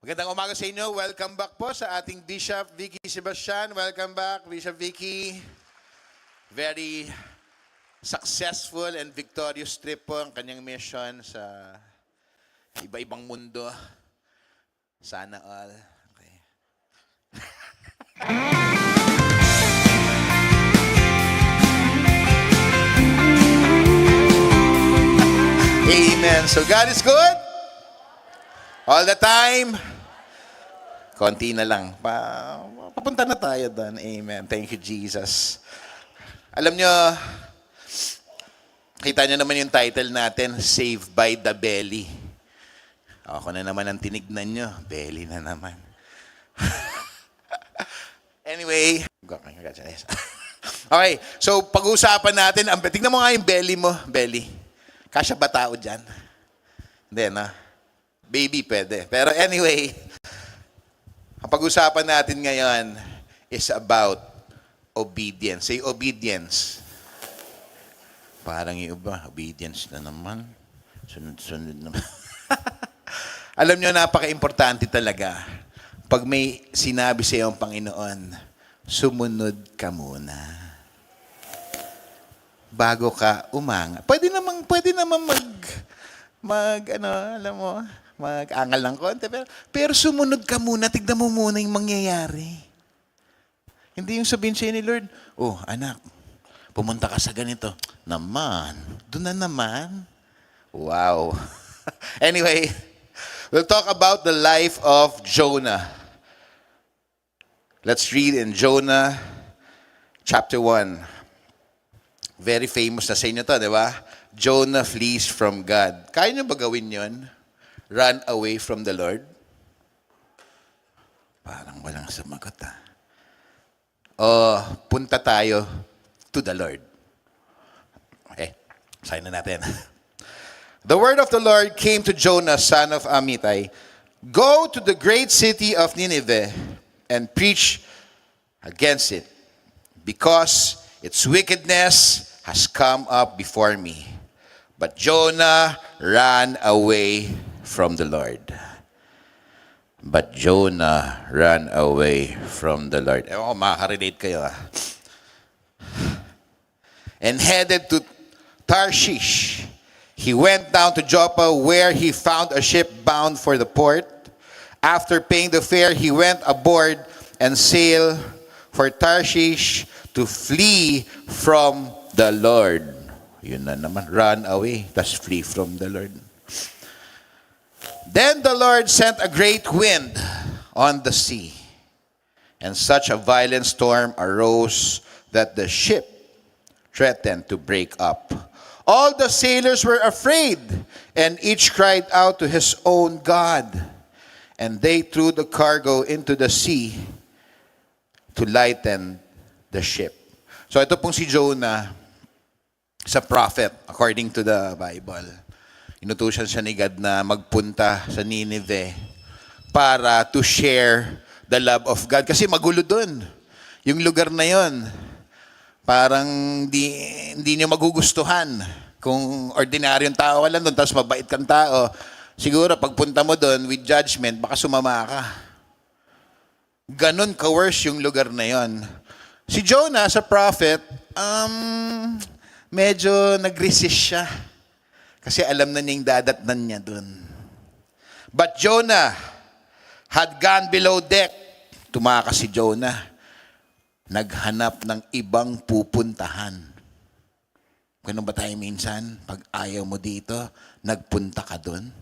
Magandang umaga sa inyo. Welcome back po sa ating Bishop Vicky Sebastian. Welcome back, Bishop Vicky. Very successful and victorious trip po ang kanyang mission sa iba-ibang mundo. Sana all. Okay. Amen. So God is good. All the time. Konti na lang. Papunta na tayo doon. Amen. Thank you, Jesus. Alam nyo, kita nyo naman yung title natin, Saved by the Belly. Ako na naman ang tinignan nyo. Belly na naman. Anyway. Okay, so pag-uusapan natin, tignan mo nga yung belly mo. Belly. Kasya ba tao dyan? Hindi, no? Baby, pwede. Pero anyway, ang pag-usapan natin ngayon is about obedience. Say obedience. Parang yung iba, obedience na naman. Sunod-sunod naman. Alam nyo, napaka-importante talaga. Pag may sinabi sa iyo ang Panginoon, sumunod ka muna. Bago ka umanga. Pwede naman mag-angal ng konti. Pero sumunod ka muna, tignan mo muna yung mangyayari. Hindi yung sabihin sa'yo ni Lord, oh, anak, pumunta ka sa ganito. Naman, doon na naman. Wow. Anyway, we'll talk about the life of Jonah. Let's read in Jonah chapter 1. Very famous na sa inyo to, di ba? Jonah flees from God. Kaya nyo ba gawin yun? Run away from the Lord? Parang walang sumagot, ha? O, punta tayo to the Lord. Okay, sign na natin. The word of the Lord came to Jonah, son of Amittai. Go to the great city of Nineveh and preach against it, because its wickedness has come up before me. But Jonah ran away from the Lord. But Jonah ran away from the Lord. Ewan ko, makaka-relate kayo, ha? And headed to Tarshish. He went down to Joppa, where he found a ship bound for the port. After paying the fare, he went aboard and sailed for Tarshish to flee from the Lord. Yun na naman, run away, thus flee from the Lord. Then the Lord sent a great wind on the sea, and such a violent storm arose that the ship threatened to break up. All the sailors were afraid, and each cried out to his own God. And they threw the cargo into the sea to lighten the ship. So ito pong si Jonah, sa prophet, according to the Bible. Inutusan siya ni God na magpunta sa Nineveh para to share the love of God. Kasi magulo dun. Yung lugar na yon, parang hindi niyo magugustuhan. Kung ordinaryong tao ka lang dun, tapos mabait kang tao, siguro pagpunta mo dun with judgment, baka sumama ka. Ganon ka-worse yung lugar na yon. Si Jonah, sa prophet, medyo nag-resist siya. Kasi alam na niyang dadatnan niya dun. But Jonah had gone below deck. Tumakas si Jonah. Naghanap ng ibang pupuntahan. Ganun ba tayo minsan? Pag ayaw mo dito, nagpunta ka dun?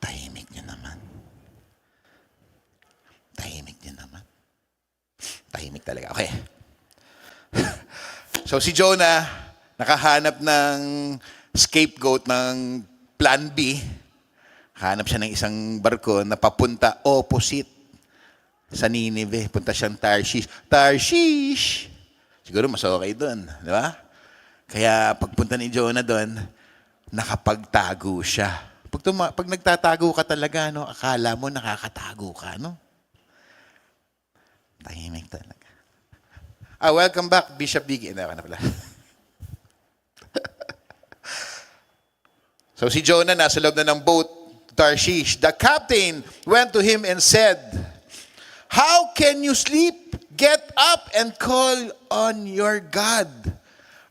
Tahimik niya naman. Tahimik niya naman. Tahimik talaga. Okay. So si Jonah, nakahanap ng scapegoat ng plan B. Hanap siya ng isang barko na papunta opposite sa Nineveh. Punta siyang Tarshish. Tarshish! Siguro mas okay doon, di ba? Kaya pagpunta ni Jonah doon, nakapagtago siya. Pag nagtatago ka talaga, no, akala mo nakakatago ka, no? Tahimik talaga. Welcome back, Bishop Vicky. Hindi, ako na pala. So si Jonah nasa loob na ng boat. to Tarshish. The captain went to him and said, "How can you sleep? Get up and call on your God."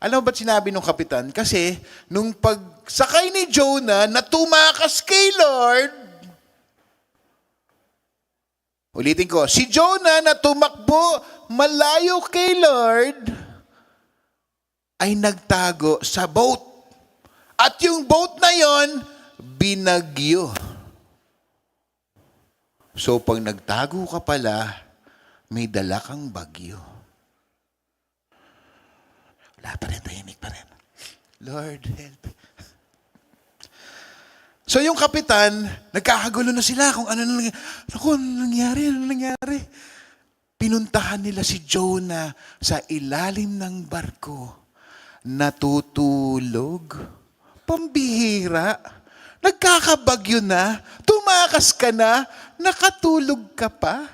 Alam mo ba't sinabi nung kapitan? Kasi nung pagsakay ni Jonah na tumakas kay Lord, ulitin ko, si Jonah na tumakbo malayo kay Lord ay nagtago sa boat. At yung boat na yon, binagyo. So pag nagtago ka pala, may dala kang bagyo. Wala pa rin, tahimik pa rin. Lord, help. So yung kapitan, nagkakagulo na sila kung ano nangyari. Pinuntahan nila si Jonah sa ilalim ng barko. Natutulog. Pambihira. Nagkakabagyo na. Tumakas ka na. Nakatulog ka pa.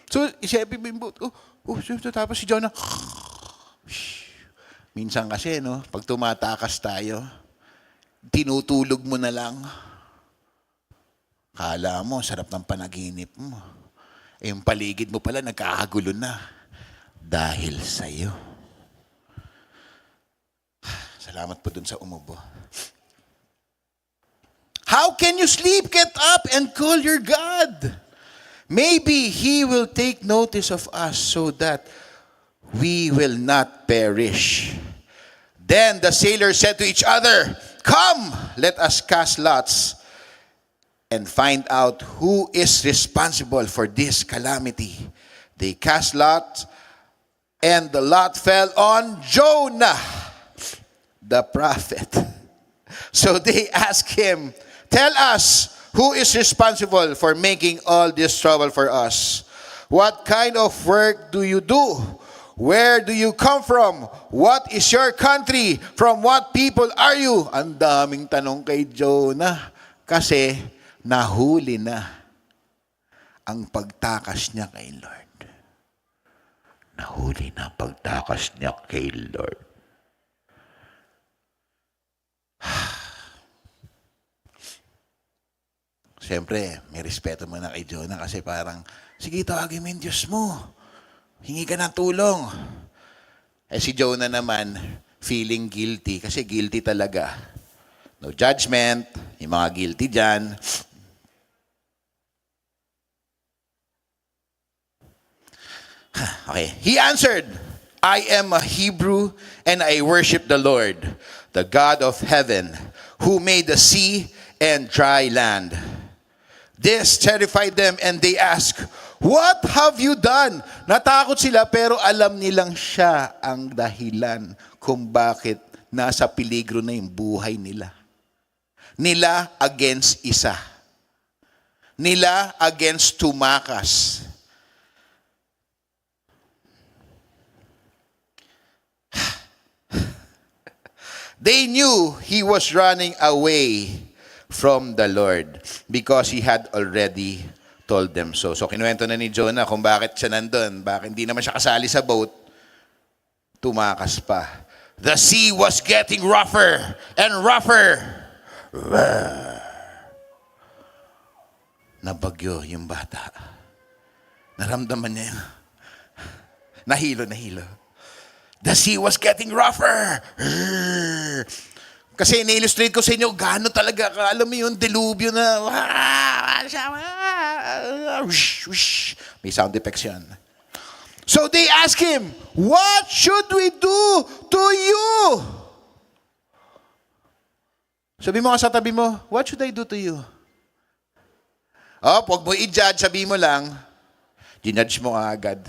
So, isipin mo yung boat. Tapos si Jonah, minsan kasi, no, pag tumatakas tayo, tinutulog mo na lang. Kala mo, sarap ng panaginip mo. Eh, yung paligid mo pala, nagkakagulo na. Dahil sa'yo. Salamat po dun sa umubo. How can you sleep? Get up and call your God. Maybe He will take notice of us so that we will not perish. Then the sailors said to each other, "Come, let us cast lots and find out who is responsible for this calamity." They cast lots, and the lot fell on Jonah, the prophet. So they asked him, "Tell us, who is responsible for making all this trouble for us? What kind of work do you do? Where do you come from? What is your country? From what people are you?" Ang daming tanong kay Jonah kasi nahuli na ang pagtakas niya kay Lord. Nahuli na ang pagtakas niya kay Lord. Siyempre, may respeto mo na kay Jonah kasi parang, sige, tawagin mo yung Diyos mo. Hingi ka ng tulong. Eh si Jonah naman, feeling guilty kasi guilty talaga. No judgment, yung mga guilty dyan. Okay, he answered, "I am a Hebrew and I worship the Lord, the God of heaven, who made the sea and dry land." This terrified them and they asked, "What have you done?" Natakot sila pero alam nilang siya ang dahilan kung bakit nasa peligro na yung buhay nila. Nila against isa. Nila against tumakas. They knew he was running away from the Lord because he had already told them so. So kinuwento na ni Jonah kung bakit siya nandun, bakit hindi naman siya kasali sa boat, tumakas pa. The sea was getting rougher and rougher. Nabagyo yung bata. Naramdaman niya yun. Nahilo. The sea was getting rougher. Kasi in-illustrate ko sa inyo, gaano talaga, alam mo yun, delubyo na, may sound effects yan. So they ask him, "What should we do to you?" Sabi mo nga sa tabi mo, "What should I do to you?" Oh, huwag mo i-judge, sabi mo lang, ginudge mo agad.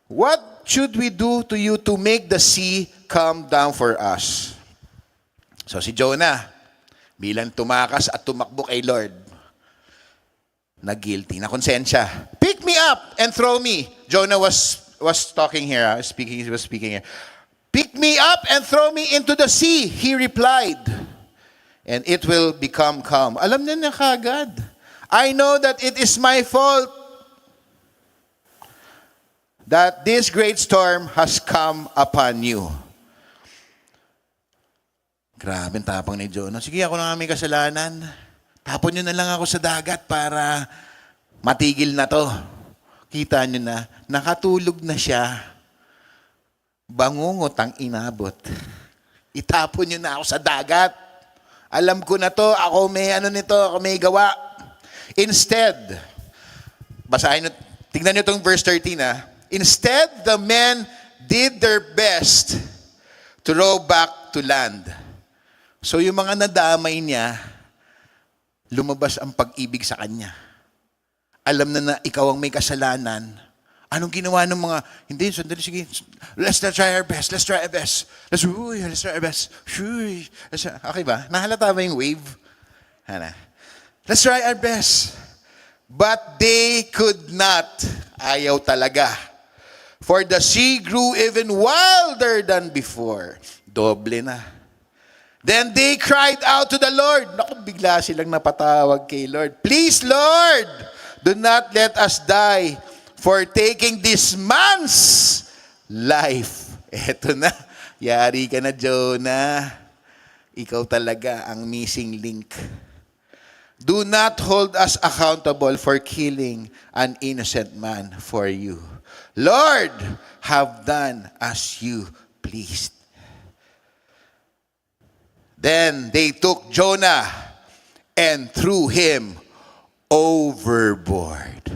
What should we do to you to make the sea come down for us? So si Jonah, bilang tumakas at tumakbo kay Lord, na-guilty, na-konsensya. "Pick me up and throw me." Jonah was talking here, he was speaking here. "Pick me up and throw me into the sea," he replied, "and it will become calm." Alam niya kagad. "I know that it is my fault that this great storm has come upon you." Grabe, ang tapang ni Jonah. Sige, ako na nga may kasalanan. Tapon nyo na lang ako sa dagat para matigil na to. Kita nyo na, nakatulog na siya. Bangungot ang inabot. Itapon nyo na ako sa dagat. Alam ko na to, ako may ako may gawa. Instead, basahin nyo, tignan nyo itong verse 13 ha. Instead, the men did their best to row back to land. So yung mga nadamay niya, lumabas ang pag-ibig sa kanya. Alam na ikaw ang may kasalanan. Anong ginawa ng mga, hindi, sandali, sige, let's try our best, let's try our best. Let's try our best. Okay ba? Nahalata ba yung wave? Let's try our best. But they could not. Ayaw talaga. For the sea grew even wilder than before. Doble na. Then they cried out to the Lord. Naku, bigla silang napatawag kay Lord. Please, Lord, do not let us die for taking this man's life. Eto na. Yari ka na, Jonah. Ikaw talaga ang missing link. Do not hold us accountable for killing an innocent man for you. Lord, have done as you pleased. Then they took Jonah and threw him overboard.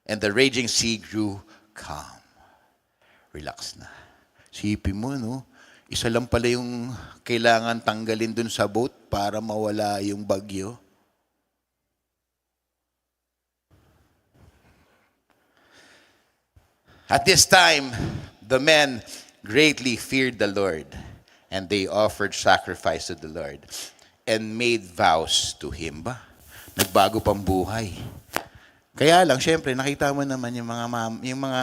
And the raging sea grew calm. Relax na. Sipin mo, no? Isa lang pala yung kailangan tanggalin dun sa boat para mawala yung bagyo. At this time, the men greatly feared the Lord, and they offered sacrifice to the Lord, and made vows to Him. Ba? Nagbago pang buhay. Kaya lang, syempre, nakita mo naman yung mga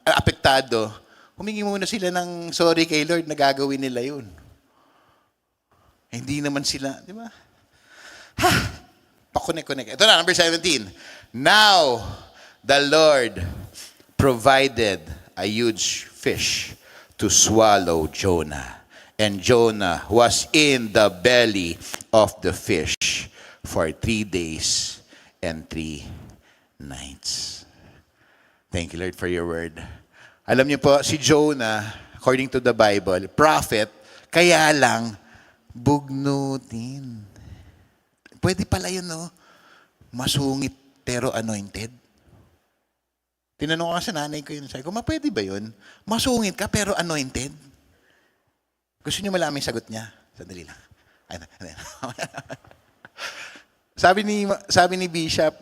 apektado, humingi muna sila ng sorry kay Lord na gagawin nila yun. Hindi naman sila, di ba? Pakunik-kunik. Ito na, number 17. Now, the Lord provided a huge fish to swallow Jonah. And Jonah was in the belly of the fish for 3 days and 3 nights. Thank you, Lord, for your word. Alam niyo po, si Jonah, according to the Bible, prophet, kaya lang, bugnutin. Pwede pala yun, no? Masungit pero anointed. Tinanong ko nga sa nanay ko yun. Sabi ko, pwede ba yun? Masungit ka pero anointed? Gusto niyo malaman yung sagot niya? Sandali lang. Sabi ni Bishop,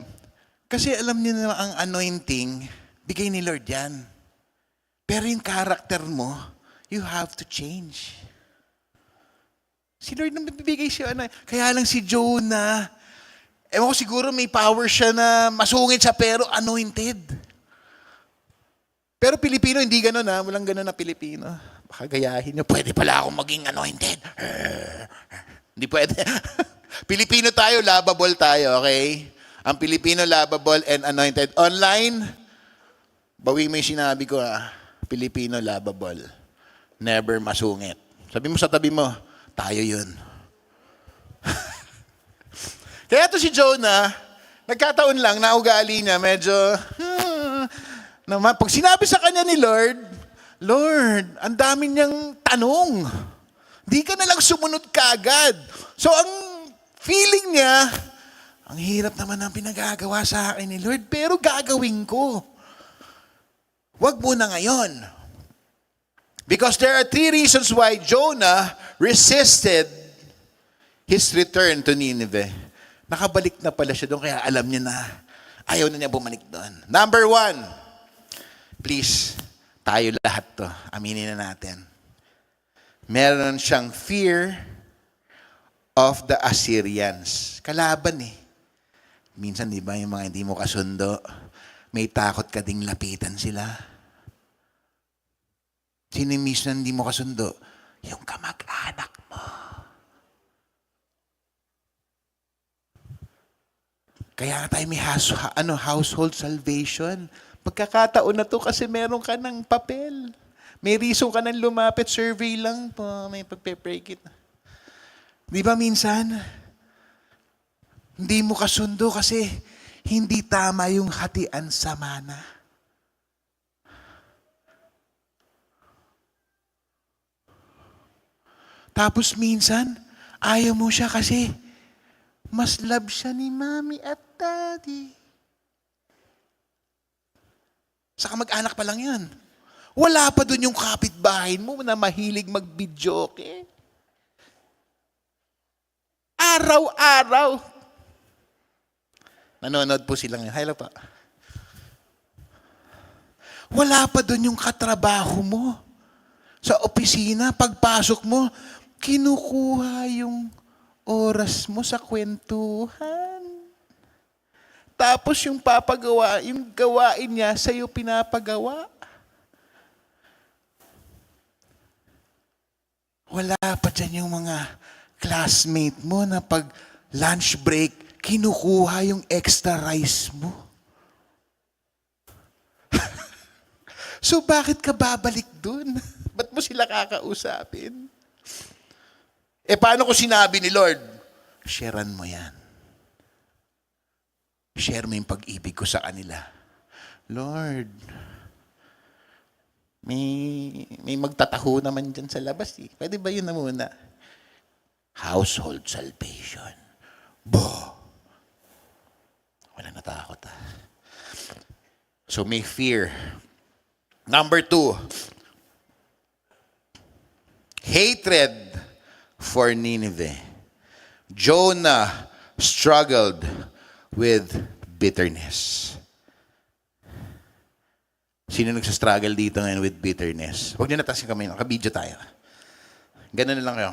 kasi alam niyo na ang anointing, bigay ni Lord yan. Pero yung character mo, you have to change. Si Lord na bibigay siya. Kaya lang si Jonah, ewan ko siguro may power siya na masungit siya pero anointed. Pero Pilipino, hindi gano'n ha. Walang gano'n na Pilipino. Baka gayahin nyo, pwede pala akong maging anointed. Hindi pwede. Pilipino tayo, lovable tayo, okay? Ang Pilipino, lovable and anointed. Online, bawi mo yung sinabi ko ha. Pilipino, lovable. Never masungit. Sabi mo sa tabi mo, tayo yun. Kaya to si Jonah, nagkataon lang na ugali niya, medyo... Naman, pag sinabi sa kanya ni Lord, Lord, ang dami niyang tanong. Di ka na lang sumunod kaagad. So, ang feeling niya, ang hirap naman ang pinagagawa sa akin ni Lord, pero gagawin ko. Wag muna ngayon. Because there are 3 reasons why Jonah resisted his return to Nineveh. Nakabalik na pala siya doon, kaya alam niya na ayaw na niya bumalik doon. Number 1, please, tayo lahat to, aminin na natin. Meron siyang fear of the Assyrians. Kalaban eh. Minsan, di ba, yung mga hindi mo kasundo, may takot ka ding lapitan sila. Sino minsan hindi mo kasundo? Yung kamag-anak mo. Kaya nga tayo may household salvation. Pagkakataon na to kasi meron ka ng papel. May reason ka nang lumapit, survey lang po, may pagpe-pray kita. Di ba minsan, hindi mo kasundo kasi hindi tama yung hatian sa mana. Tapos minsan, ayaw mo siya kasi mas love siya ni Mommy at Daddy. Saka mag-anak pa lang yan. Wala pa dun yung kapitbahay mo na mahilig mag-videoke. Araw-araw. Nanonood po sila ngayon. Hello pa. Wala pa dun yung katrabaho mo. Sa opisina, pagpasok mo, kinukuha yung oras mo sa kwentuhan. Tapos yung gawain niya, sa'yo pinapagawa. Wala pa dyan yung mga classmate mo na pag lunch break, kinukuha yung extra rice mo. So bakit ka babalik dun? Ba't mo sila kakausapin? Paano ko sinabi ni Lord? Sharean mo yan. Share mo yung pag-ibig ko sa kanila. Lord, may magtataho naman dyan sa labas eh. Pwede ba yun na muna? Household salvation. Wala natakot ah. So may fear. Number 2, hatred for Nineveh. Jonah struggled with bitterness. Sino nagsastruggle dito ngayon with bitterness? Huwag niyo natasin kamay. Nakabidyo tayo. Ganun na lang kayo.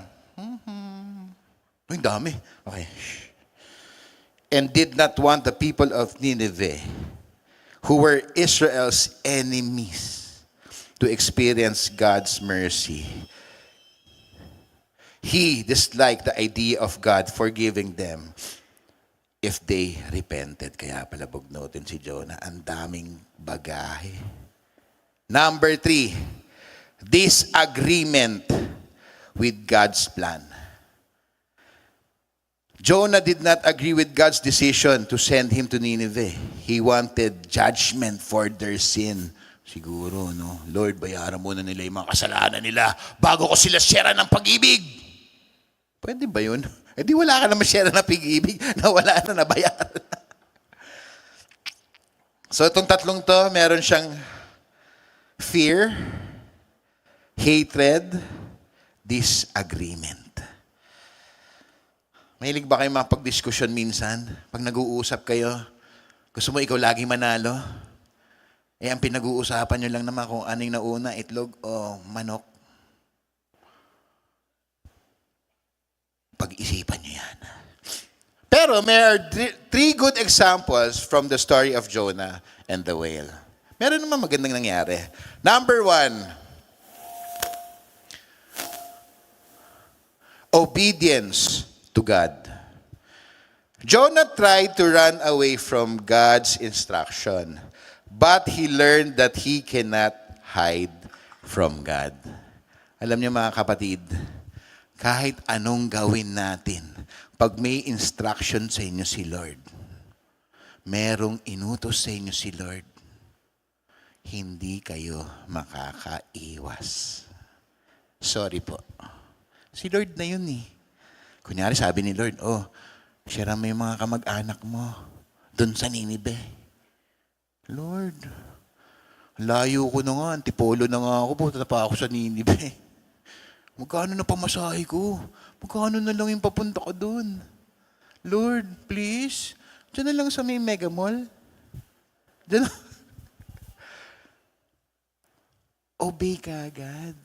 Uy, dami. Okay. And did not want the people of Nineveh, who were Israel's enemies, to experience God's mercy. He disliked the idea of God forgiving them if they repented. Kaya pala bugnutin si Jonah. Ang daming bagahe. Number 3, disagreement with God's plan. Jonah did not agree with God's decision to send him to Nineveh. He wanted judgment for their sin. Siguro, no? Lord, bayaran muna nila yung mga kasalanan nila bago ko sila share ng pag-ibig. Pwede ba yun? Di wala ka naman share ng pag-ibig na wala na nabayaran. So itong tatlong to, meron siyang fear, hatred, disagreement. Mahilig ba kayo mapag-diskusyon minsan? Pag nag-uusap kayo, gusto mo ikaw lagi manalo? Ang pinag-uusapan nyo lang naman kung ano yung nauna, itlog o manok. Pag-isipan nyo yan. Pero may are 3 good examples from the story of Jonah and the whale. Meron naman magandang nangyari. Number 1, obedience to God. Jonah tried to run away from God's instruction, but he learned that he cannot hide from God. Alam niyo mga kapatid, kahit anong gawin natin, pag may instruction sa inyo si Lord, merong inutos sa inyo si Lord, hindi kayo makakaiwas. Sorry po. Si Lord na yun eh. Kunyari sabi ni Lord, share mo yung mga kamag-anak mo doon sa Nineveh. Lord, layo ko na nga, antipolo na nga ako, punta pa ako sa Nineveh. Magkano na pamasahe ko? Magkano na lang yung papunta ko doon? Lord, please, dyan na lang sa may Mega Mall. Dyan na. Obey ka agad.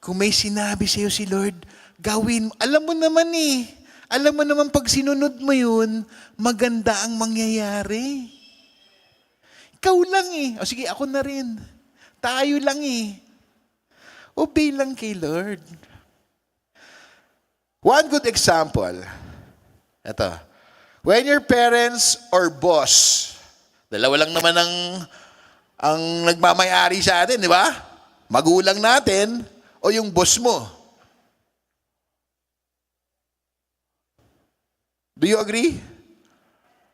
Kung may sinabi sa'yo si Lord, gawin mo. Alam mo naman eh. Alam mo naman pag sinunod mo yun, maganda ang mangyayari. Ikaw lang eh. O sige, ako na rin. Tayo lang eh. Obey lang kay Lord. One good example. Ito. When your parents or boss, dalawa lang naman ang nagmamayari sa atin, di ba? Magulang natin o yung boss mo. Do you agree?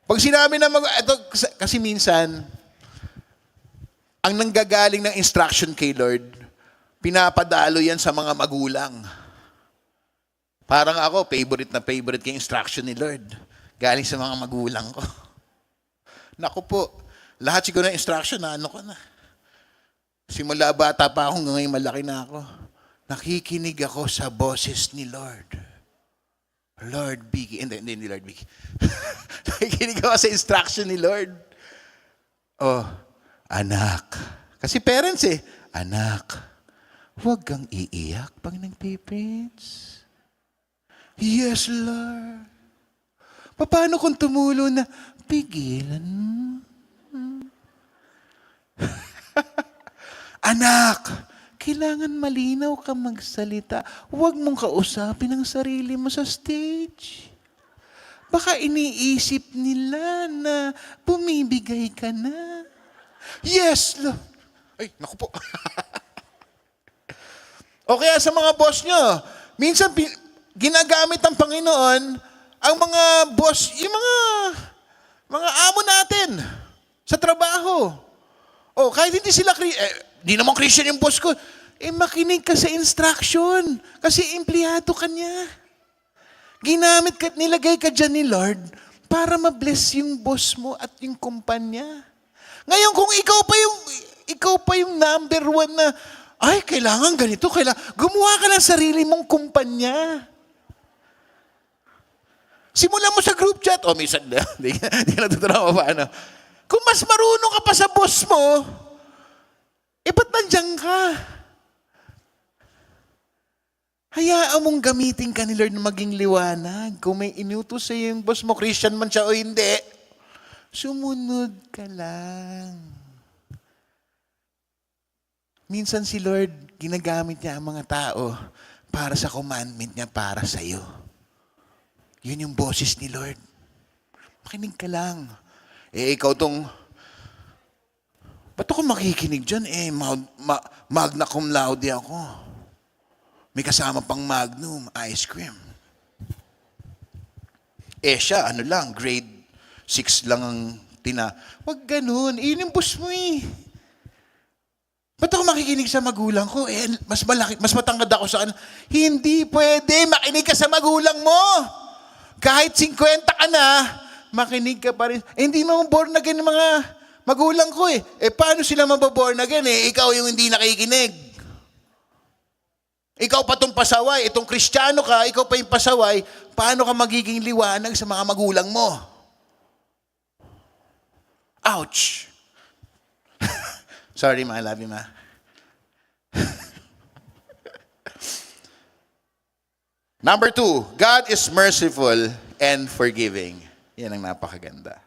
Pag sinabi na ito, kasi minsan, ang nanggagaling ng instruction kay Lord, pinapadalo yan sa mga magulang. Parang ako, favorite na favorite kay instruction ni Lord. Galing sa mga magulang ko. Naku po, lahat siguro ng instruction na ano ko na. Simula bata pa ako, ngayon malaki na ako. Nakikinig ako sa boses ni Lord. Lord Biggie. Hindi Lord Biggie. Nakikinig ako sa instruction ni Lord. Oh, anak. Kasi parents anak, huwag kang iiyak pag nagpiprints. Yes, Lord. Paano kung tumulo na, pigilan mo? Anak, kailangan malinaw ka magsalita. Huwag mong kausapin ang sarili mo sa stage. Baka iniisip nila na bumibigay ka na. Yes, Lord. Ay, naku po. O kaya sa mga boss nyo, minsan ginagamit ng Panginoon ang mga boss, yung mga amo natin sa trabaho. O kahit hindi sila, di naman Christian yung boss ko, makinig ka sa instruction kasi empleyado ka niya. Ginamit ka, nilagay ka dyan ni Lord para ma-bless yung boss mo at yung kumpanya. Ngayon kung ikaw pa yung number one na, ay, kailangan ganito, gumawa ka ng sarili mong kumpanya. Simulan mo sa group chat. O, minsan, hindi natutunan mo paano. Kung mas marunong ka pa sa boss mo, ba't nandiyan ka? Hayaan mong gamitin ka ni Lord na maging liwanag. Kung may inutos sa'yo yung boss mo, Christian man siya o hindi, sumunod ka lang. Minsan si Lord, ginagamit niya ang mga tao para sa commandment niya para sa'yo. Yun yung boses ni Lord. Makinig ka lang. Ikaw ba't ako makikinig dyan? Magna cum laude ako. May kasama pang Magnum, ice cream. Siya, grade 6 lang ang Wag ganun, yun yung boss mo Ba't ako makikinig sa magulang ko? Mas malaki, mas matangkad ako sa Hindi pwede, makinig ka sa magulang mo. Kahit 50 ka na, makinig ka pa rin. Hindi mo born again ng mga magulang ko paano sila mababorn again Ikaw yung hindi nakikinig. Ikaw pa itong pasaway, itong Kristiyano ka, ikaw pa yung pasaway, paano ka magiging liwanag sa mga magulang mo? Ouch! Sorry, ma. I love you, ma. Number 2, God is merciful and forgiving. Yan ang napakaganda.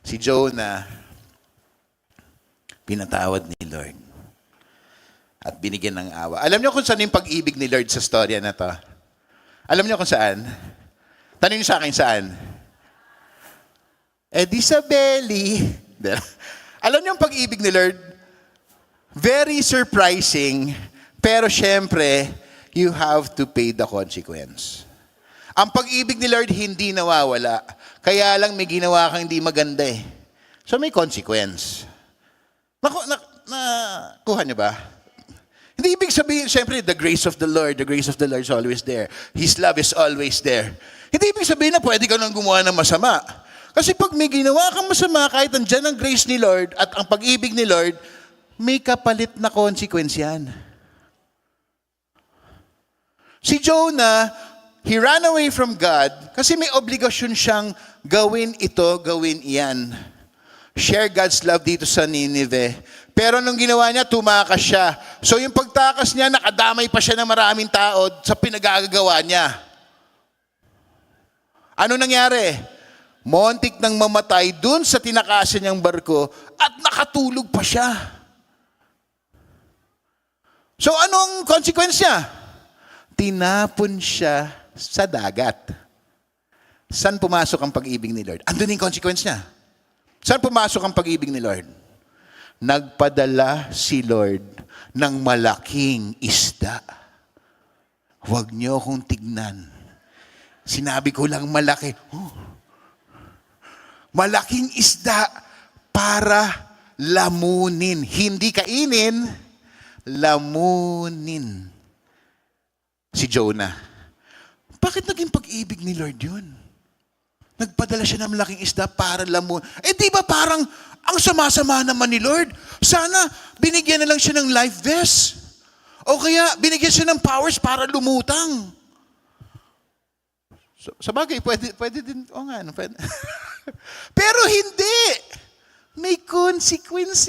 Si Jonah, pinatawad ni Lord. At binigyan ng awa. Alam niyo kung saan yung pag-ibig ni Lord sa storya na to? Alam niyo kung saan? Tanong niyo sa akin saan? Di sa belly. Alam niyo yung pag-ibig ni Lord? Very surprising, pero syempre, you have to pay the consequence. Ang pag-ibig ni Lord hindi nawawala. Kaya lang may ginawa kang hindi maganda So may consequence. Kuha niyo ba? Hindi ibig sabihin, syempre, the grace of the Lord is always there. His love is always there. Hindi ibig sabihin na pwede ka nang gumawa ng masama. Kasi pag may ginawa kang masama, kahit andyan ang grace ni Lord at ang pag-ibig ni Lord, may kapalit na consequence yan. Si Jonah, he ran away from God kasi may obligasyon siyang gawin ito, gawin iyan. Share God's love dito sa Nineveh. Pero nung ginawa niya, tumakas siya. So yung pagtakas niya, nakadamay pa siya ng maraming tao sa pinagagagawa niya. Ano nangyari? Montik nang mamatay dun sa tinakasan niyang barko at nakatulog pa siya. So anong consequence niya? Tinapon siya sa dagat. Saan pumasok ang pag-ibig ni Lord? Andun yung consequence niya. Saan pumasok ang pag-ibig ni Lord? Nagpadala si Lord ng malaking isda. Huwag niyo akong tignan. Sinabi ko lang malaki. Malaking isda para lamunin. Hindi kainin, lamunin. Si Jonah. Bakit naging pag-ibig ni Lord yun? Nagpadala siya ng malaking isda para lamunin. Di ba parang ang sama-sama naman ni Lord? Sana binigyan na lang siya ng life vest. O kaya binigyan siya ng powers para lumutang. Sa bagay, pwede din. O nga, no, pwede. Pero hindi. May consequence.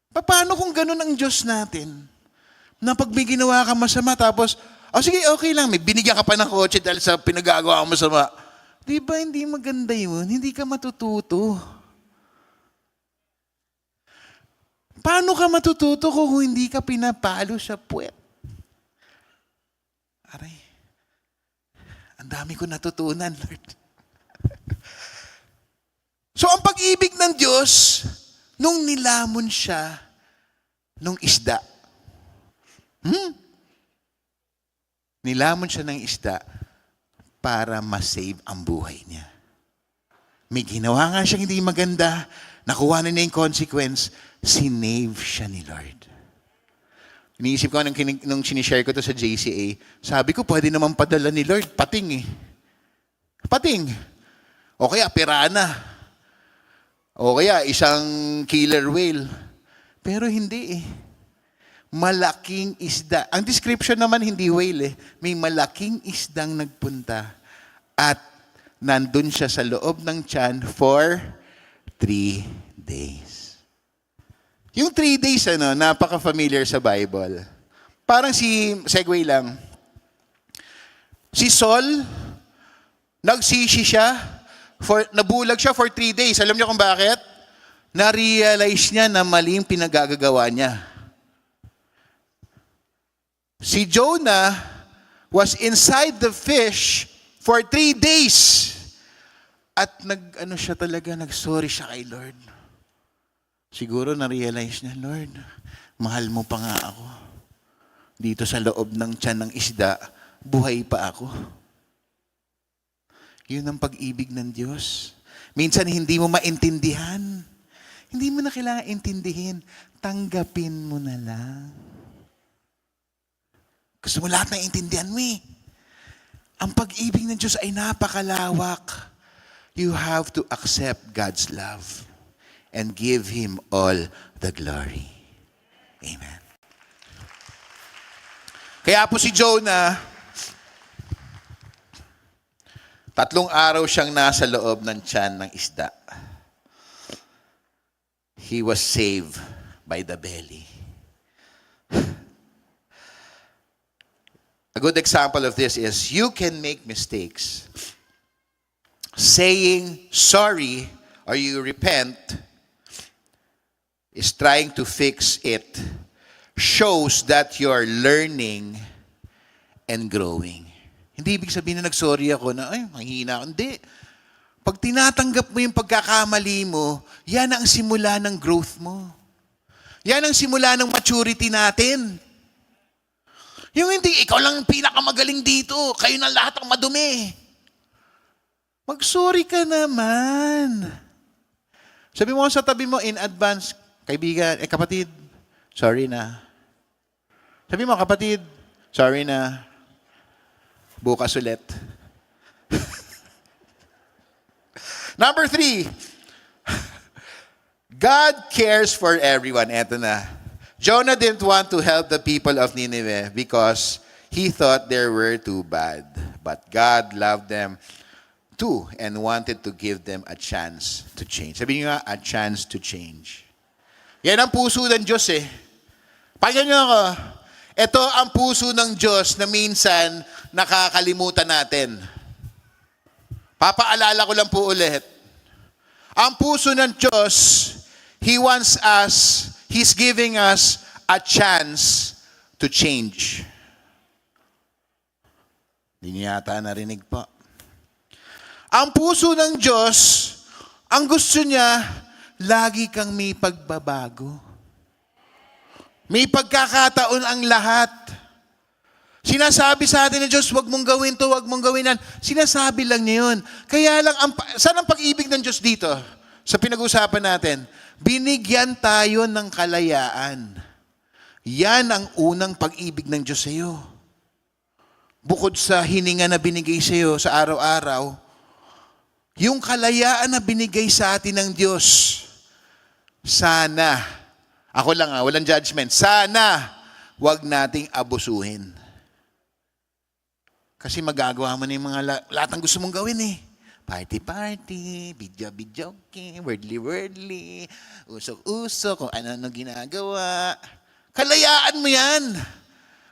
Paano kung ganun ang Diyos natin? Na pag may ginawa ka masama, tapos, sige, okay lang, may binigyan ka pa ng kotse dahil sa pinagagawa ka masama. Di ba hindi maganda yun? Hindi ka matututo. Paano ka matututo kung hindi ka pinapalo sa puwet? Aray, ang dami ko natutunan, Lord. So, ang pag-ibig ng Diyos, nung nilamon siya nung isda. Nilamon siya ng isda para masave ang buhay niya. May ginawa nga siyang hindi maganda, nakuha na niya yung consequence, sinave siya ni Lord. Iniisip ko nung sinishare ko to sa JCA, sabi ko, pwede naman padala ni Lord, pating. Pating. O kaya pirana. O kaya isang killer whale. Pero hindi Malaking isda. Ang description naman hindi whale May malaking isdang nagpunta at nandun siya sa loob ng tiyan for 3 days. Yung 3 days, napaka-familiar sa Bible. Parang segue lang. Si Saul, nagsisi siya, nabulag siya for 3 days. Alam niyo kung bakit? Na-realize niya na mali yung pinagagagawa niya. Si Jonah was inside the fish for 3 days. At nagsorry siya kay Lord. Siguro na-realize niya, Lord, mahal mo pa nga ako. Dito sa loob ng tiyan ng isda, buhay pa ako. Yun ang pag-ibig ng Diyos. Minsan hindi mo maintindihan. Hindi mo na kailangan intindihin. Tanggapin mo na lang. Gusto mo lahat na intindihan mo Ang pag-ibig ng Diyos ay napakalawak. You have to accept God's love and give Him all the glory. Amen. Kaya po si Jonah, 3 araw siyang nasa loob ng tiyan ng isda. He was saved by the belly. A good example of this is you can make mistakes. Saying sorry or you repent is trying to fix it shows that you're learning and growing. Hindi ibig sabihin na nag-sorry ako na, manghina ako. Hindi. Pag tinatanggap mo yung pagkakamali mo, yan ang simula ng growth mo. Yan ang simula ng maturity natin. Yung hindi, ikaw lang ang pinakamagaling dito. Kayo na lahat ang madumi. Mag-sorry ka naman. Sabi mo sa tabi mo in advance, kaibigan, kapatid, sorry na. Sabi mo, kapatid, sorry na. Bukas ulit. Number 3, God cares for everyone. Eto na. Jonah didn't want to help the people of Nineveh because he thought they were too bad. But God loved them too and wanted to give them a chance to change. Sabi niyo nga, a chance to change. Yan ang puso ng Diyos Pakinggan niyo ako. Ito ang puso ng Diyos na minsan nakakalimutan natin. Papaalala ko lang po ulit. Ang puso ng Diyos, He's giving us a chance to change. Hindi niyo yata narinig po. Ang puso ng Diyos, ang gusto niya, lagi kang may pagbabago. May pagkakataon ang lahat. Sinasabi sa atin ng Diyos, huwag mong gawin to, huwag mong gawin yan. Sinasabi lang niya yun. Kaya lang, saan ang pag-ibig ng Diyos dito? Sa pinag-usapan natin, binigyan tayo ng kalayaan. Yan ang unang pag-ibig ng Diyos sa iyo. Bukod sa hininga na binigay sa iyo sa araw-araw, yung kalayaan na binigay sa atin ng Diyos, sana, ako lang walang judgment, sana wag nating abusuhin. Kasi magagawa mo na yung mga lahat ng gusto mong gawin eh. Party-party, video-video, wordly-wordly, usok-usok, kung ano-ano ginagawa. Kalayaan mo yan.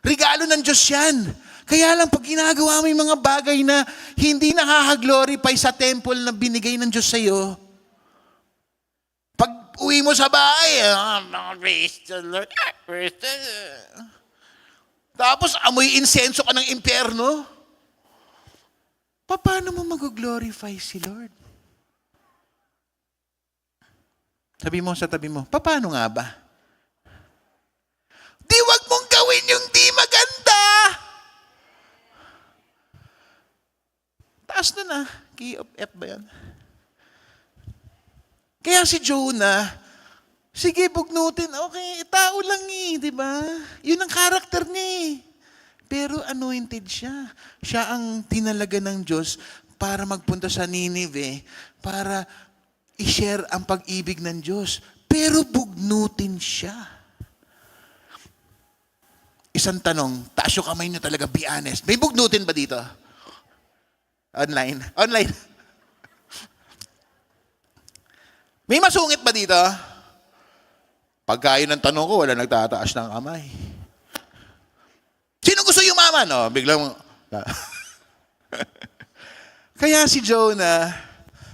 Regalo ng Diyos yan. Kaya lang pag ginagawa mo yung mga bagay na hindi nakaka-glorify sa temple na binigay ng Diyos sa'yo, pag uwi mo sa bahay, praise the Lord, praise the Lord. Tapos amoy insenso ka ng impyerno, paano mo mag-glorify si Lord? Sabi mo sa tabi mo, paano nga ba? Di wag mong gawin yung di maganda. Taas na key of F ba yan? Kaya si Jonah, sige, bugnutin, okay, tao lang di ba? Yun ang karakter niya Pero anointed siya. Siya ang tinalaga ng Diyos para magpunta sa Nineveh, para i-share ang pag-ibig ng Diyos. Pero bugnutin siya. Isang tanong, taas yung kamay niyo talaga, be honest. May bugnutin ba dito? Online? Online. May masungit ba dito? Pagka yun ang tanong ko, wala nagtataas ng kamay. Sino gusto yumaman? No, biglang... Kaya si Jonah,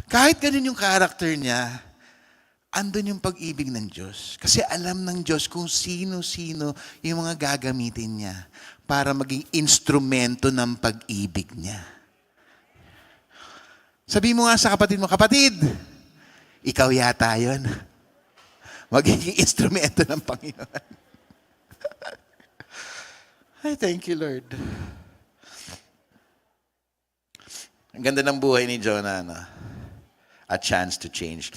kahit ganun yung character niya, andun yung pag-ibig ng Diyos. Kasi alam ng Diyos kung sino-sino yung mga gagamitin niya para maging instrumento ng pag-ibig niya. Sabi mo nga sa kapatid mo, kapatid, ikaw yata yun. Magiging instrumento ng Panginoon. Ay, thank you, Lord. Ang ganda ng buhay ni Jonah, no? A chance to change.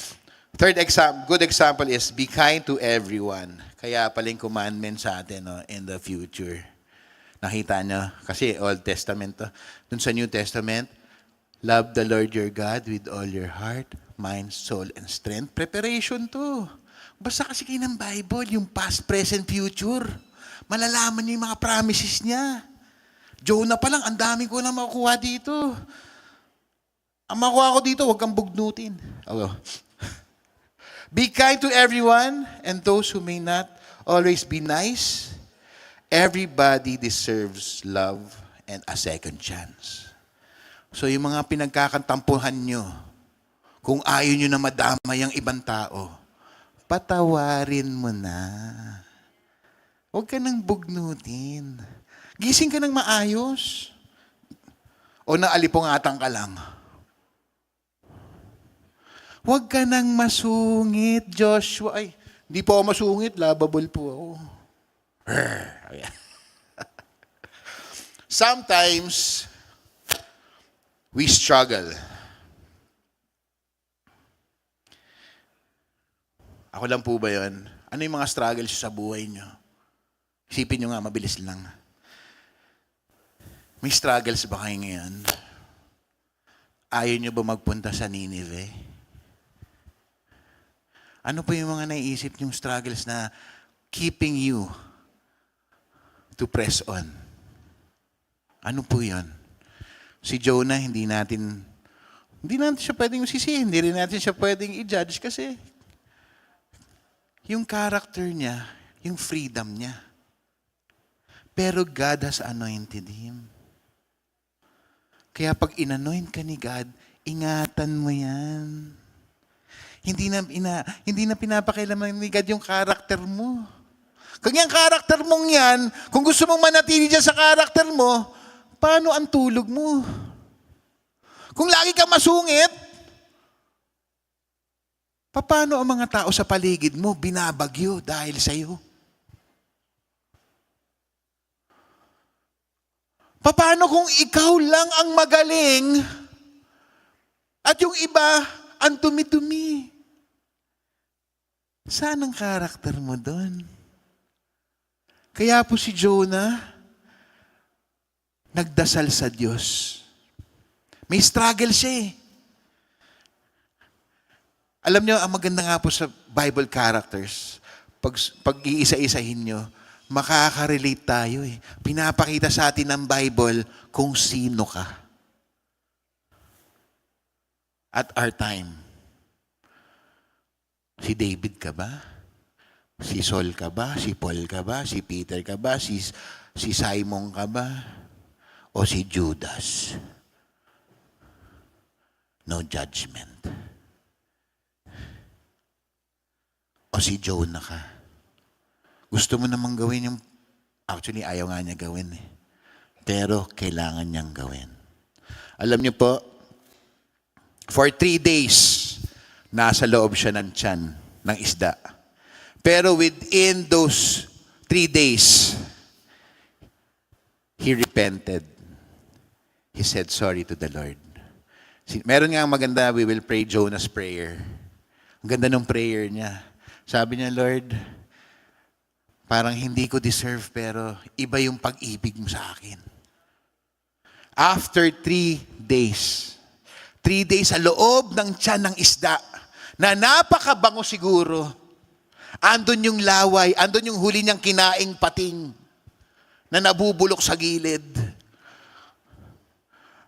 Third good example is be kind to everyone. Kaya paling commandment sa atin in the future. Nakita nyo? Kasi Old Testament to. Dun sa New Testament, love the Lord your God with all your heart, mind, soul, and strength. Preparation to. Basta kasi kayo ng Bible, yung past, present, future. Malalaman niyo yung mga promises niya. Jonah pa lang, ang dami ko na makukuha dito. Ang makuha ko dito, huwag kang bugnutin. Okay. Be kind to everyone, and those who may not always be nice. Everybody deserves love and a second chance. So yung mga pinagkakantampuhan nyo, kung ayaw nyo na madamay ang ibang tao, patawarin mo na. Huwag ka nang bugnutin. Gising ka ng maayos. O naalipongatan ka lang. Huwag ka nang masungit, Joshua. Ay, hindi po ako masungit. Lovable po ako. Sometimes, we struggle. Ako lang po ba yun? Ano yung mga struggles sa buhay nyo? Isipin nyo nga, mabilis lang. May struggles ba kayo ngayon? Ayaw nyo ba magpunta sa Nineveh? Ano po yung mga naiisip nyong struggles na keeping you to press on? Ano po yun? Si Jonah, hindi natin siya pwedeng sisihin, hindi rin natin siya pwedeng i-judge kasi yung character niya, yung freedom niya. Pero God has anointed him. Kaya pag inanoint ka ni God, ingatan mo yan. Hindi na pinapakailaman ni God yung character mo. Kung yung character mong yan, kung gusto mong manatili dyan sa character mo, paano ang tulog mo? Kung lagi kang masungit, paano ang mga tao sa paligid mo binabagyo dahil sa iyo? Paano kung ikaw lang ang magaling at yung iba ang dumi-dumi? Saan ang karakter mo doon? Kaya po si Jonah, nagdasal sa Diyos. May struggle siya eh. Alam niyo, ang maganda nga po sa Bible characters, pag iisa-isahin niyo, makaka-relate tayo eh. Pinapakita sa atin ng Bible kung sino ka. At our time. Si David ka ba? Si Saul ka ba? Si Paul ka ba? Si Peter ka ba? Si Simon ka ba? O si Judas? No judgment. O si Jonah ka? Gusto mo namang gawin yung, actually ayaw nga niya gawin eh. Pero kailangan niyang gawin. Alam niyo po, for 3 days, nasa loob siya ng tiyan ng isda. Pero within those 3 days, he repented. He said sorry to the Lord. Meron nga maganda, we will pray Jonah's prayer. Ang ganda ng prayer niya. Sabi niya, Lord, parang hindi ko deserve pero iba yung pag-ibig mo sa akin. After 3 days, 3 days sa loob ng tiyan ng isda, na napakabango siguro, andun yung laway, andun yung huli niyang kinaing pating na nabubulok sa gilid.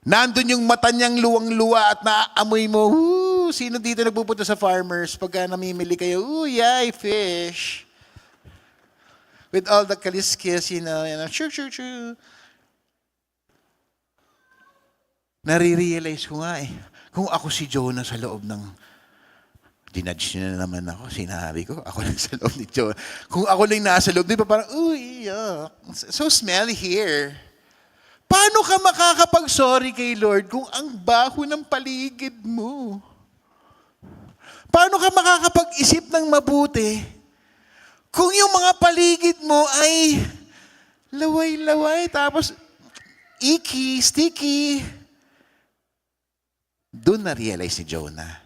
Nandun yung mata niyang luwang-luwa at naaamoy mo, sino dito nagpupunta sa farmers pagka namimili kayo, yay, fish. With all the kaliskis, choo. Nare-realize ko nga eh, kung ako si Jonah sa loob ng, dinudge niya na naman ako, sinabi ko, ako lang sa loob ni Jonah. Kung ako lang nasa loob, di ba parang, yuck, so smelly here. Paano ka makakapag-sorry kay Lord kung ang baho ng paligid mo? Paano ka makakapag-isip ng mabuti kung yung mga paligid mo ay laway-laway, tapos icky, sticky? Doon na-realize ni Jonah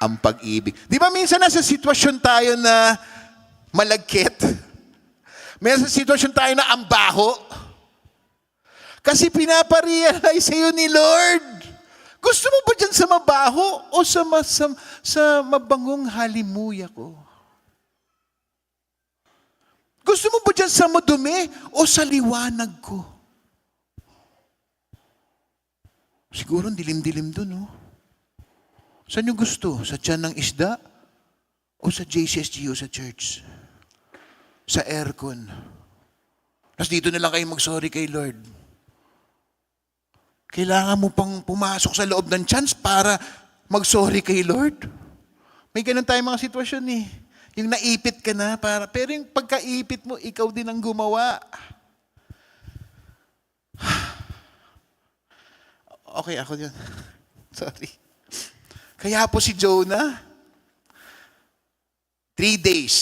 ang pag-ibig. Di ba minsan nasa sitwasyon tayo na malagkit? May nasa sitwasyon tayo na ang baho? Kasi pinaparealize sa'yo ni Lord. Gusto mo ba dyan sa mabaho o sa mabangong halimuya ko? Gusto mo ba dyan sa madumi o sa liwanag ko? Siguro dilim-dilim dun, no? Saan nyo gusto? Sa tiyan ng isda? O sa JCSGO sa church? Sa aircon? Tapos dito na lang kayo mag-sorry kay Lord. Kailangan mo pang pumasok sa loob ng chance para mag-sorry kay Lord. May ganun tayong mga sitwasyon eh. Yung naipit ka na, pero yung pagkaipit mo, ikaw din ang gumawa. Okay, ako yun. Sorry. Kaya po si Jonah, 3 days.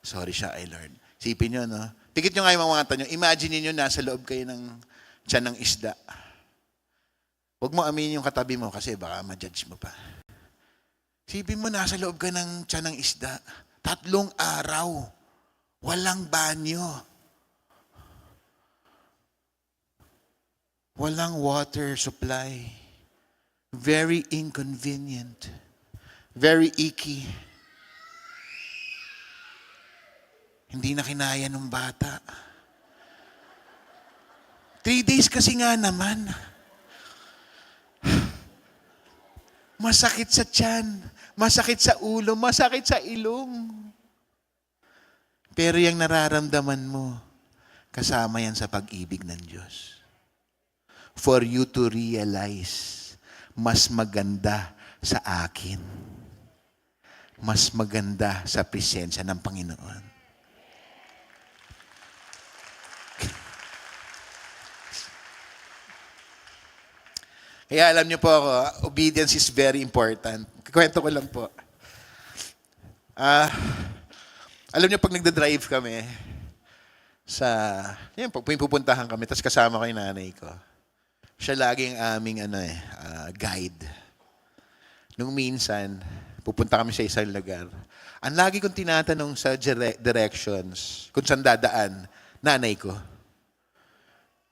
Sorry siya, Lord. Sipin nyo, no? Tikit nyo nga yung mga mata nyo. Imagine nyo, nasa loob kayo ng tiyan ng isda. Huwag mo aminin yung katabi mo kasi baka ma-judge mo pa. Sipin mo, nasa loob ka ng tiyan ng isda. 3 araw. Walang banyo. Walang water supply. Very inconvenient. Very icky. Hindi na kinaya ng bata. 3 days kasi nga naman. Masakit sa tiyan, masakit sa ulo, masakit sa ilong. Pero yung nararamdaman mo, kasama yan sa pag-ibig ng Diyos. For you to realize, mas maganda sa akin. Mas maganda sa presensya ng Panginoon. Kaya alam niyo po ako, obedience is very important. Kwento ko lang po. Alam niyo pag nagda-drive kami, pag may pupuntahan kami, tapos kasama ko yung nanay ko, siya laging aming guide. Nung minsan, pupunta kami sa isang lugar, ang lagi kong tinatanong sa directions, kung saan dadaan, nanay ko.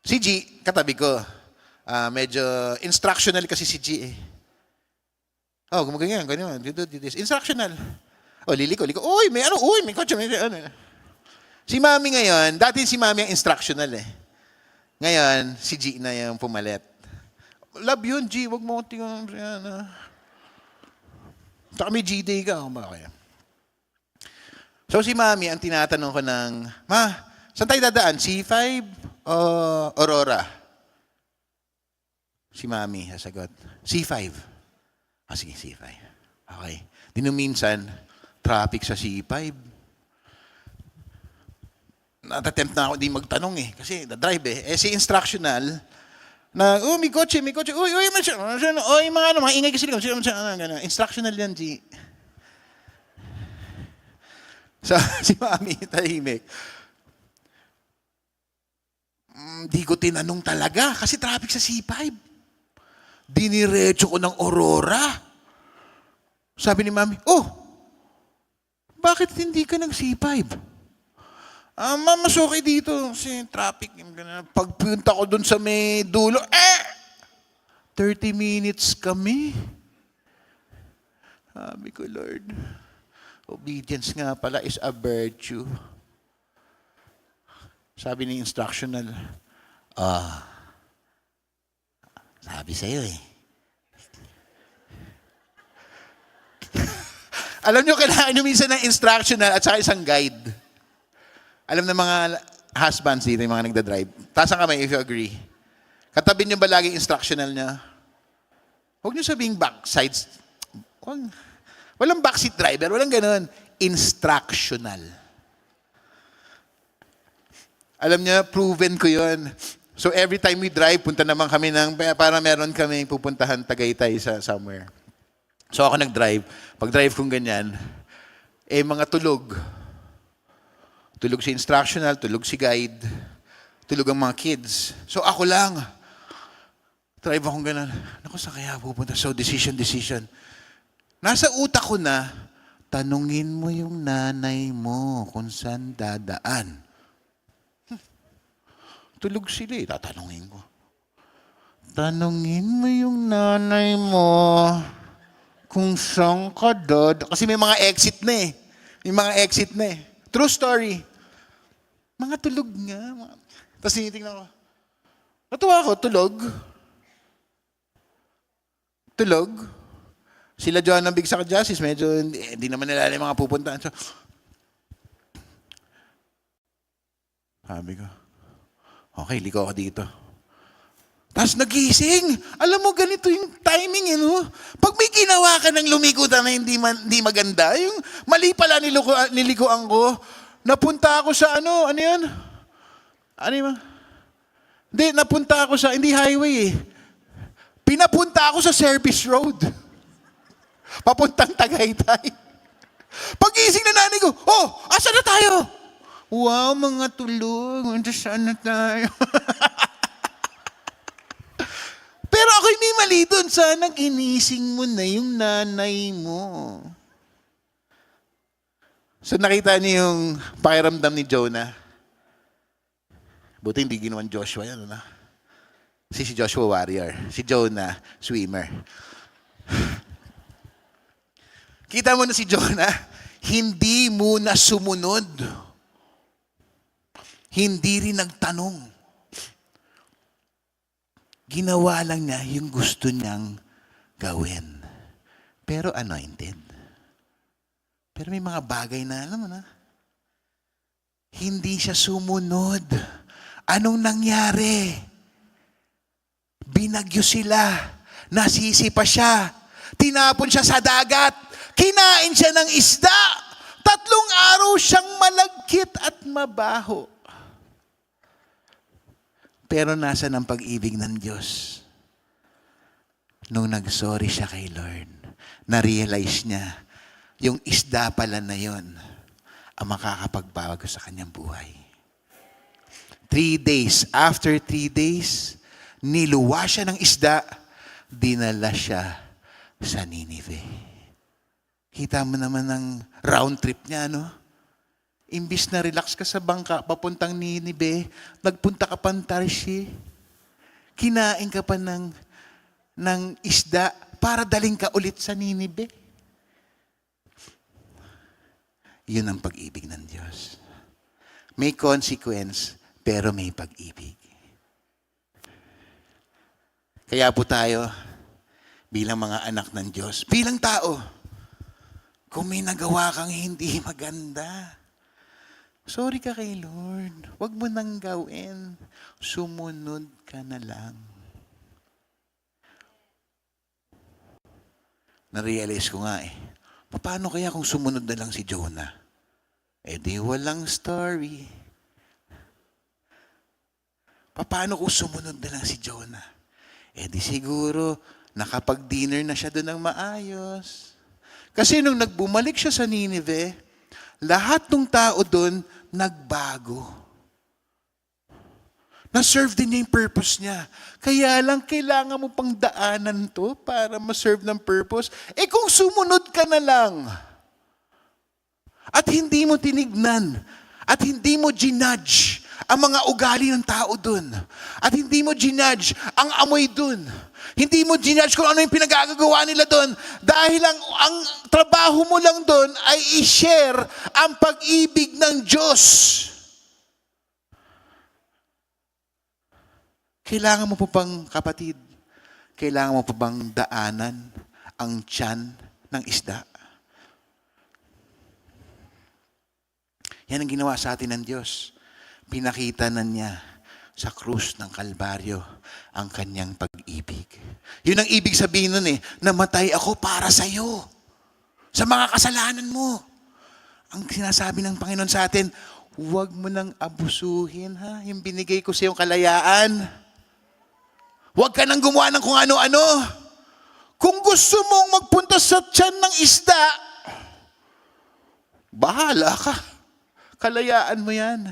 Si G, katabi ko. Medyo instructional kasi si G eh. Oh, gumaganyan, ganyan. Instructional. Oh, liliko. Uy, may kotse, may ano. Si Mami ngayon, dati si Mami ang instructional eh. Ngayon, si G na yung pumalit. Love yun, G. Wag mo tingnan. Saka may G-day ka. Bakit? So si Mami, ang tinatanong ko Ma, saan tayo dadaan? C5 o Aurora? Si Mami, sasagot. C5. Sige, C5. Okay. Minsan, traffic sa C5. Natatempt na ako di magtanong eh. Kasi na-drive eh. Si instructional, may kotse. Uy, mga ingay kasi. Instructional yan, G. So, si Mami, tahimik. Di ko tinanong talaga kasi traffic sa C5. Diniretso ko ng Aurora. Sabi ni Mami, bakit hindi ka ng C5? Mas okay dito kasi traffic. Pagpunta ko dun sa may dulo, 30 minutes kami. Sabi ko, Lord, obedience nga pala is a virtue. Sabi ni instructional, sabi sa'yo eh. Alam nyo, kailangan nyo minsan ng instructional at saka isang guide. Alam ng mga husbands dito, yung mga nagda-drive. Taas ang kamay if you agree. Katabi nyo ba lagi instructional niya? Huwag nyo sabihing backsides. Walang backseat driver, walang ganun. Instructional. Alam niya, proven ko yun. So every time we drive, punta naman kami para meron kami pupuntahan Tagaytay sa somewhere. So ako nag-drive. Pag-drive kong ganyan, mga tulog. Tulog si instructional, tulog si guide, tulog ang mga kids. So ako lang. Drive akong ganyan. Naku, saan kaya pupunta? So decision. Nasa utak ko na, tanungin mo yung nanay mo kung saan dadaan. Tulog sila eh. Tatanungin ko. Tanungin mo yung nanay mo kung saan ka dad. Kasi may mga exit na eh. True story. Mga tulog nga. Tapos tinitingnan ko. Natuwa ako, tulog. Sila John ng Big Sack Justice, medyo hindi naman nila yung mga pupuntahan. So, sabi ko, okay, liko ako dito. Tapos nagising. Alam mo, ganito yung timing, Pag may ginawa ka ng lumikutan na hindi maganda, yung mali pala nilikuan ko, napunta ako sa ano yun? Hindi, napunta ako sa, hindi highway eh. Pinapunta ako sa service road. Papuntang Tagaytay. Pagising na nanay ko, asa na tayo? Wow, mga tulog. Saan na tayo? Pero ako'y may mali doon. Sana ginising mo na yung nanay mo. So nakita niyo yung pakiramdam ni Jonah. Buti hindi ginawan Joshua yan. Si Joshua warrior. Si Jonah swimmer. Kita mo na si Jonah, hindi muna sumunod. Hindi rin nagtanong. Ginawa lang niya yung gusto niyang gawin. Pero anointed. Pero may mga bagay na, alam mo na, hindi siya sumunod. Anong nangyari? Binagyo sila. Nasisi pa siya. Tinapon siya sa dagat. Kinain siya ng isda. 3 araw siyang malagkit at mabaho. Pero nasa ng pag-ibig ng Diyos? Nung nag-sorry siya kay Lord, na-realize niya, yung isda pala na yon ang makakapagbago sa kanyang buhay. 3 days, after 3 days, niluwa siya ng isda, dinala siya sa Ninive. Kita mo naman ang round trip niya, no? Imbis na relax ka sa bangka, papuntang Ninive, nagpunta ka pang Tarshish, kinain ka pa ng isda para daling ka ulit sa Ninive. Yun ang pag-ibig ng Diyos. May consequence, pero may pag-ibig. Kaya po tayo, bilang mga anak ng Diyos, bilang tao, kung may nagawa kang hindi maganda, sorry ka kay Lord. Huwag mo nang gawin. Sumunod ka na lang. Na-realize ko nga paano kaya kung sumunod na lang si Jonah? Di walang story. Paano kung sumunod na lang si Jonah? Di siguro nakapag-dinner na siya doon ng maayos. Kasi nung nagbumalik siya sa Ninive, lahat ng tao doon nagbago. Na-serve din niya yung purpose niya. Kaya lang, kailangan mo pang daanan to para ma-serve ng purpose. Kung sumunod ka na lang, at hindi mo tinignan, at hindi mo ginudge ang mga ugali ng tao dun, at hindi mo ginudge ang amoy dun, hindi mo ginudge kung ano yung pinagagagawa nila dun, dahil ang trabaho mo lang dun ay i-share ang pag-ibig ng Diyos. Kailangan mo po bang, kapatid, kailangan mo po bang daanan ang tiyan ng isda? Yan ang ginawa sa atin ng Diyos. Pinakita na niya sa krus ng Kalbaryo ang kanyang pag-ibig. Yun ang ibig sabihin nun namatay ako para sa iyo. Sa mga kasalanan mo. Ang sinasabi ng Panginoon sa atin, huwag mo nang abusuhin yung binigay ko sa iyong kalayaan. Huwag ka nang gumawa ng kung ano-ano. Kung gusto mong magpunta sa tiyan ng isda, bahala ka. Kalayaan mo yan.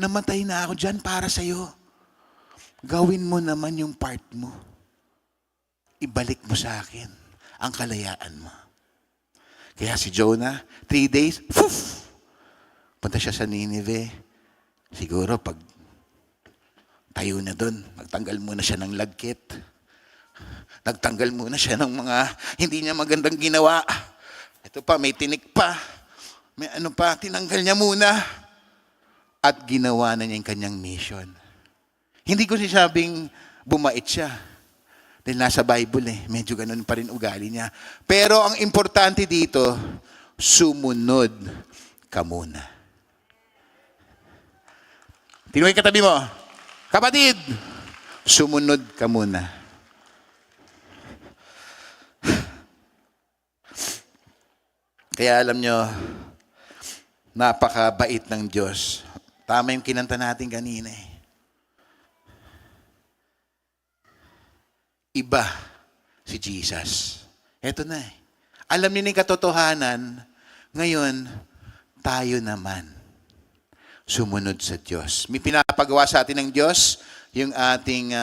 Namatay na ako dyan para sa'yo. Gawin mo naman yung part mo. Ibalik mo sa akin ang kalayaan mo. Kaya si Jonah, 3 days, punta siya sa Ninive. Siguro pag tayo na doon, nagtanggal muna siya ng lagkit. Nagtanggal muna siya ng mga hindi niya magandang ginawa. Ito pa, may tinik pa. May ano pa, tinanggal niya muna. At ginawa na niya yung kanyang mission. Hindi ko sinasabing bumait siya. Dahil nasa Bible medyo ganun pa rin ugali niya. Pero ang importante dito, sumunod ka muna. Tinuloy katabi mo, kapatid, sumunod ka muna. Kaya alam nyo, napakabait ng Diyos. Tama yung kinanta natin kanina Iba si Jesus. Eto na Alam niyo yung katotohanan, ngayon, tayo naman sumunod sa Diyos. May pinapagawa sa atin ng Diyos, yung ating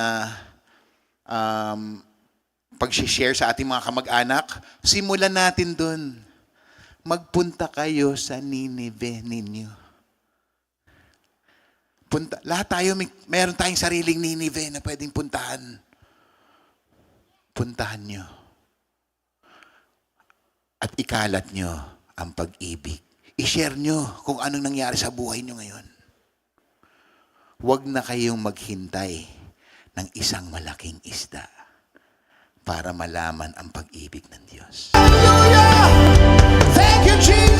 pag-share sa ating mga kamag-anak. Simulan natin dun. Magpunta kayo sa Ninive ninyo. Lahat tayo, meron tayong sariling Ninive na pwedeng puntahan. Puntahan nyo. At ikalat nyo ang pag-ibig. I-share nyo kung anong nangyari sa buhay nyo ngayon. Huwag na kayong maghintay ng isang malaking isda para malaman ang pag-ibig ng Diyos. Hallelujah! Thank you, Jesus!